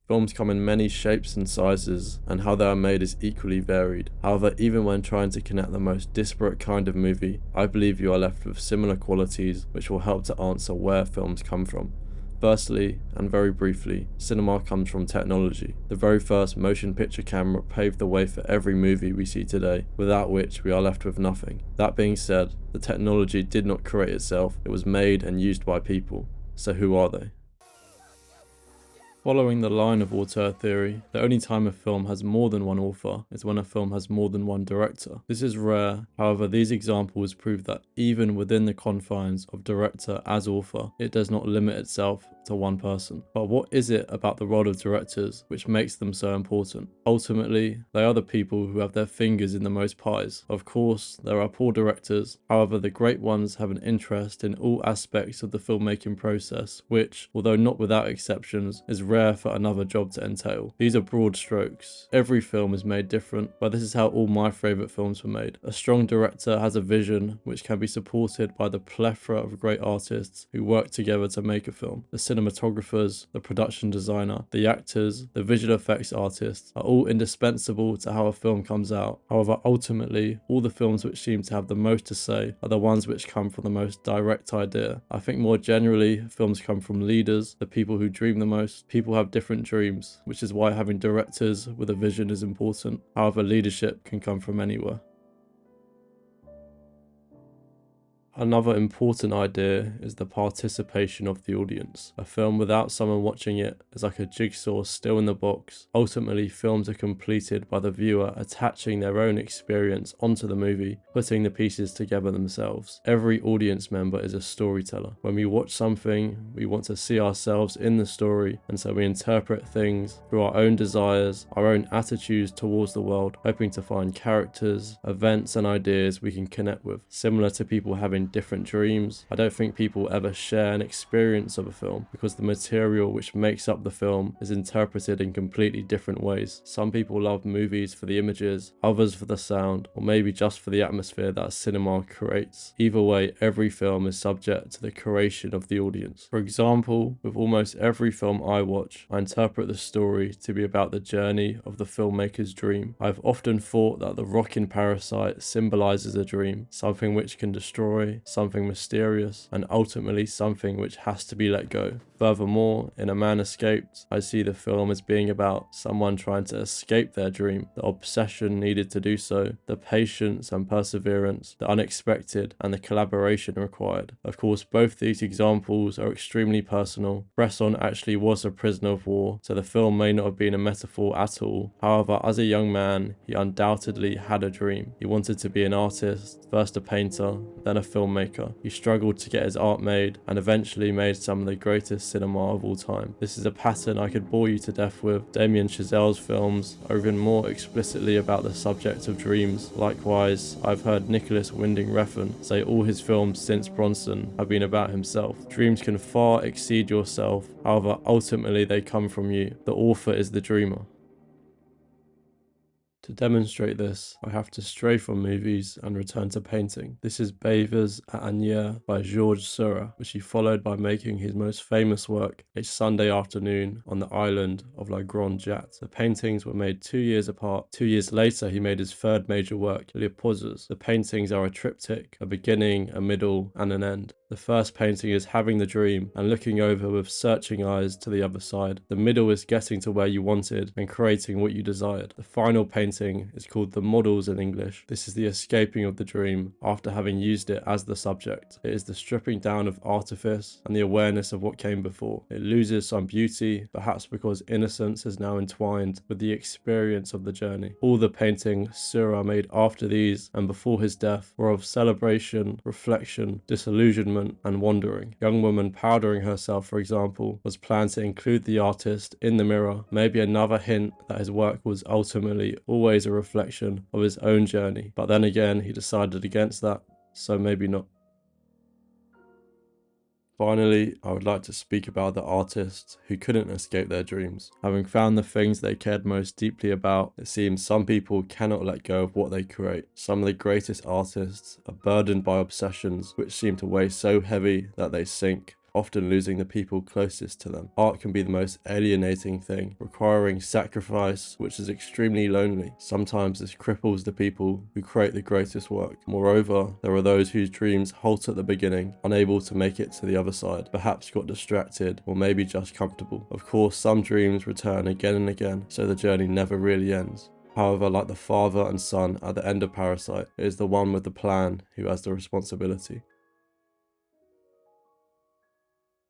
Films come in many shapes and sizes, and how they are made is equally varied. However, even when trying to connect the most disparate kind of movie, I believe you are left with similar qualities which will help to answer where films come from. Firstly, and very briefly, cinema comes from technology. The very first motion picture camera paved the way for every movie we see today, without which we are left with nothing. That being said, the technology did not create itself, it was made and used by people. So who are they? Following the line of auteur theory, the only time a film has more than one author is when a film has more than one director. This is rare, however these examples prove that even within the confines of director as author, it does not limit itself to one person. But what is it about the role of directors which makes them so important? Ultimately, they are the people who have their fingers in the most pies. Of course, there are poor directors, however the great ones have an interest in all aspects of the filmmaking process, which, although not without exceptions, is rare for another job to entail. These are broad strokes. Every film is made different, but this is how all my favourite films were made. A strong director has a vision which can be supported by the plethora of great artists who work together to make a film. The cinematographers, the production designer, the actors, the visual effects artists are all indispensable to how a film comes out. However, ultimately, all the films which seem to have the most to say are the ones which come from the most direct idea. I think more generally, films come from leaders, the people who dream the most. People have different dreams, which is why having directors with a vision is important. However, leadership can come from anywhere. Another important idea is the participation of the audience. A film without someone watching it is like a jigsaw still in the box. Ultimately, films are completed by the viewer attaching their own experience onto the movie, putting the pieces together themselves. Every audience member is a storyteller. When we watch something, we want to see ourselves in the story, and so we interpret things through our own desires, our own attitudes towards the world, hoping to find characters, events, and ideas we can connect with. Similar to people having different dreams, I don't think people ever share an experience of a film because the material which makes up the film is interpreted in completely different ways. Some people love movies for the images, others for the sound, or maybe just for the atmosphere that cinema creates. Either way, every film is subject to the creation of the audience. For example, with almost every film I watch, I interpret the story to be about the journey of the filmmaker's dream. I've often thought that the rock in Parasite symbolizes a dream, something which can destroy, something mysterious, and ultimately something which has to be let go. Furthermore, in A Man Escaped, I see the film as being about someone trying to escape their dream, the obsession needed to do so, the patience and perseverance, the unexpected, and the collaboration required. Of course, both these examples are extremely personal. Bresson actually was a prisoner of war, so the film may not have been a metaphor at all. However, as a young man, he undoubtedly had a dream. He wanted to be an artist, first a painter, then a filmmaker. He struggled to get his art made, and eventually made some of the greatest cinema of all time. This is a pattern I could bore you to death with. Damien Chazelle's films are even more explicitly about the subject of dreams. Likewise, I've heard Nicholas Winding Refn say all his films since Bronson have been about himself. Dreams can far exceed yourself, however ultimately they come from you. The author is the dreamer. To demonstrate this, I have to stray from movies and return to painting. This is Bavers at Asnières by Georges Seurat, which he followed by making his most famous work, A Sunday Afternoon on the island of La Grande Jatte. The paintings were made 2 years apart. 2 years later, he made his third major work, Les Pauses. The paintings are a triptych, a beginning, a middle, and an end. The first painting is having the dream and looking over with searching eyes to the other side. The middle is getting to where you wanted and creating what you desired. The final painting is called The Models in English. This is the escaping of the dream after having used it as the subject. It is the stripping down of artifice and the awareness of what came before. It loses some beauty, perhaps because innocence is now entwined with the experience of the journey. All the paintings Seurat made after these and before his death were of celebration, reflection, disillusionment, and wandering. Young woman powdering herself, for example, was planned to include the artist in the mirror, maybe another hint that his work was ultimately always a reflection of his own journey. But then again, he decided against that, so maybe not. Finally, I would like to speak about the artists who couldn't escape their dreams. Having found the things they cared most deeply about, it seems some people cannot let go of what they create. Some of the greatest artists are burdened by obsessions which seem to weigh so heavy that they sink, often losing the people closest to them. Art can be the most alienating thing, requiring sacrifice, which is extremely lonely. Sometimes this cripples the people who create the greatest work. Moreover, there are those whose dreams halt at the beginning, unable to make it to the other side, perhaps got distracted, or maybe just comfortable. Of course, some dreams return again and again, so the journey never really ends. However, like the father and son at the end of Parasite, it is the one with the plan who has the responsibility.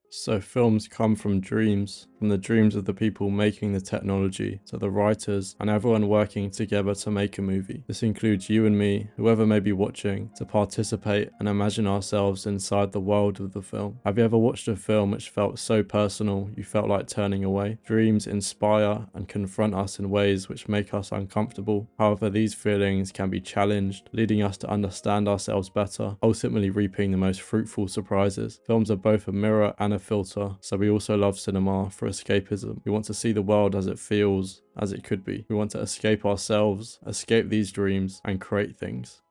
So films come from dreams, from the dreams of the people making the technology, to the writers and everyone working together to make a movie. This includes you and me, whoever may be watching, to participate and imagine ourselves inside the world of the film. Have you ever watched a film which felt so personal you felt like turning away? Dreams inspire and confront us in ways which make us uncomfortable. However, these feelings can be challenged, leading us to understand ourselves better, ultimately reaping the most fruitful surprises. Films are both a mirror and a filter, so we also love cinema for escapism. We want to see the world as it feels, as it could be. We want to escape ourselves, escape these dreams, and create things.